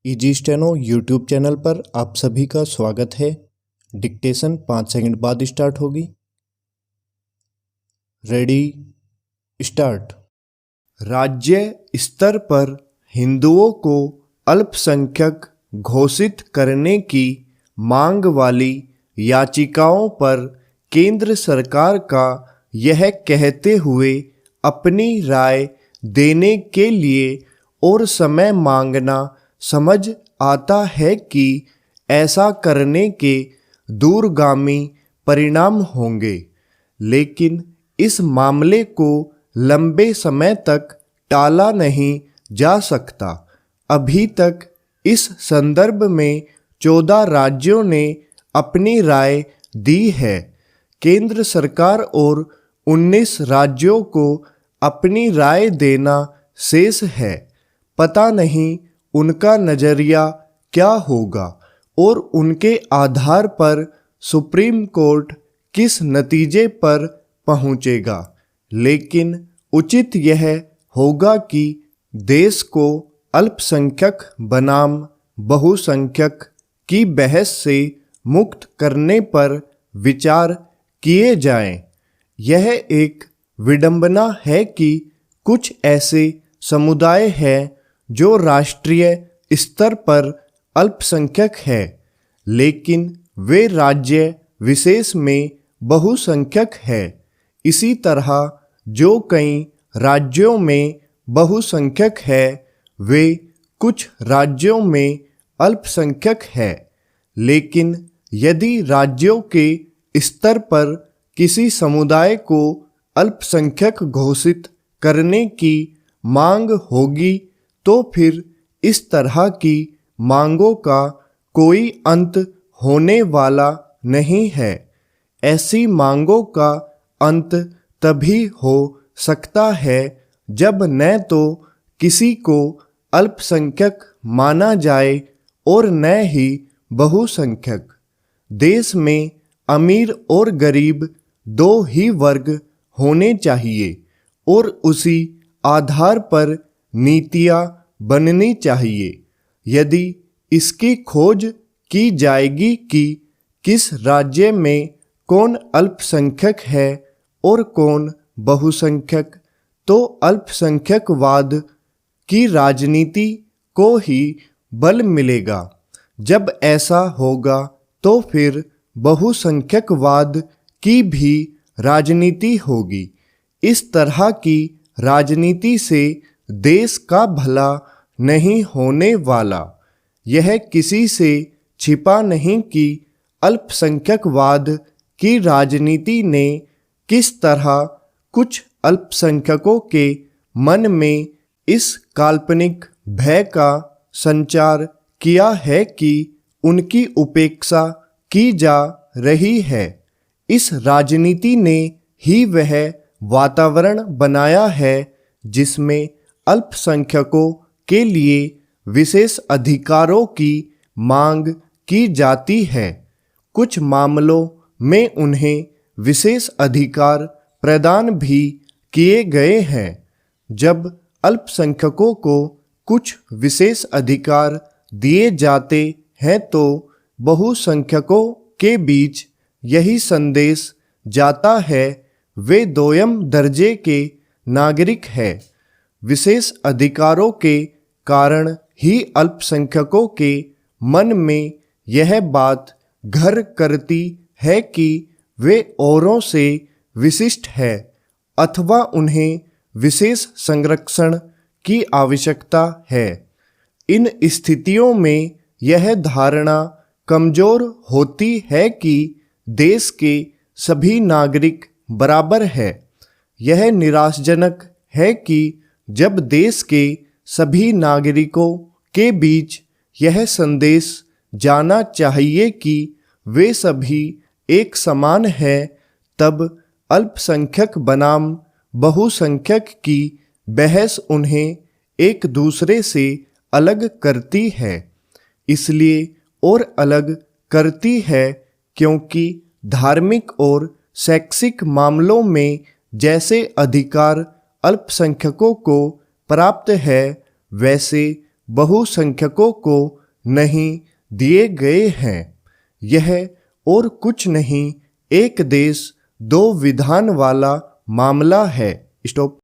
Easy steno YouTube channel पर आप सभी का स्वागत है। डिक्टेशन 5 सेकंड बाद स्टार्ट होगी। Ready start. राज्य स्तर पर हिंदुओं को अल्पसंख्यक घोषित करने की मांग वाली याचिकाओं पर केंद्र सरकार का यह कहते हुए अपनी राय देने के लिए और समय मांगना समझ आता है कि ऐसा करने के दूरगामी परिणाम होंगे, लेकिन इस मामले को लंबे समय तक टाला नहीं जा सकता। अभी तक इस संदर्भ में 14 राज्यों ने अपनी राय दी है। केंद्र सरकार और 19 राज्यों को अपनी राय देना शेष है। पता नहीं उनका नज़रिया क्या होगा और उनके आधार पर सुप्रीम कोर्ट किस नतीजे पर पहुंचेगा, लेकिन उचित यह होगा कि देश को अल्पसंख्यक बनाम बहुसंख्यक की बहस से मुक्त करने पर विचार किए जाएं। यह एक विडंबना है कि कुछ ऐसे समुदाय हैं जो राष्ट्रीय स्तर पर अल्पसंख्यक है, लेकिन वे राज्य विशेष में बहुसंख्यक है। इसी तरह जो कई राज्यों में बहुसंख्यक है, वे कुछ राज्यों में अल्पसंख्यक है। लेकिन यदि राज्यों के स्तर पर किसी समुदाय को अल्पसंख्यक घोषित करने की मांग होगी, तो फिर इस तरह की मांगों का कोई अंत होने वाला नहीं है। ऐसी मांगों का अंत तभी हो सकता है जब न तो किसी को अल्पसंख्यक माना जाए और न ही बहुसंख्यक। देश में अमीर और गरीब दो ही वर्ग होने चाहिए और उसी आधार पर नीतियां बननी चाहिए। यदि इसकी खोज की जाएगी कि किस राज्य में कौन अल्पसंख्यक है और कौन बहुसंख्यक, तो अल्पसंख्यकवाद की राजनीति को ही बल मिलेगा। जब ऐसा होगा तो फिर बहुसंख्यकवाद की भी राजनीति होगी। इस तरह की राजनीति से देश का भला नहीं होने वाला। यह किसी से छिपा नहीं कि अल्पसंख्यकवाद की राजनीति ने किस तरह कुछ अल्पसंख्यकों के मन में इस काल्पनिक भय का संचार किया है कि उनकी उपेक्षा की जा रही है। इस राजनीति ने ही वह वातावरण बनाया है जिसमें अल्पसंख्यकों के लिए विशेष अधिकारों की मांग की जाती है। कुछ मामलों में उन्हें विशेष अधिकार प्रदान भी किए गए हैं। जब अल्पसंख्यकों को कुछ विशेष अधिकार दिए जाते हैं तो बहुसंख्यकों के बीच यही संदेश जाता है, वे दोयम दर्जे के नागरिक हैं। विशेष अधिकारों के कारण ही अल्पसंख्यकों के मन में यह बात घर करती है कि वे औरों से विशिष्ट है अथवा उन्हें विशेष संरक्षण की आवश्यकता है। इन स्थितियों में यह धारणा कमजोर होती है कि देश के सभी नागरिक बराबर है। यह निराशाजनक है कि जब देश के सभी नागरिकों के बीच यह संदेश जाना चाहिए कि वे सभी एक समान हैं, तब अल्पसंख्यक बनाम बहुसंख्यक की बहस उन्हें एक दूसरे से अलग करती है। इसलिए और अलग करती है क्योंकि धार्मिक और शैक्षिक मामलों में जैसे अधिकार अल्पसंख्यकों को प्राप्त है, वैसे बहुसंख्यकों को नहीं दिए गए हैं। यह और कुछ नहीं एक देश दो विधान वाला मामला है। स्टॉप।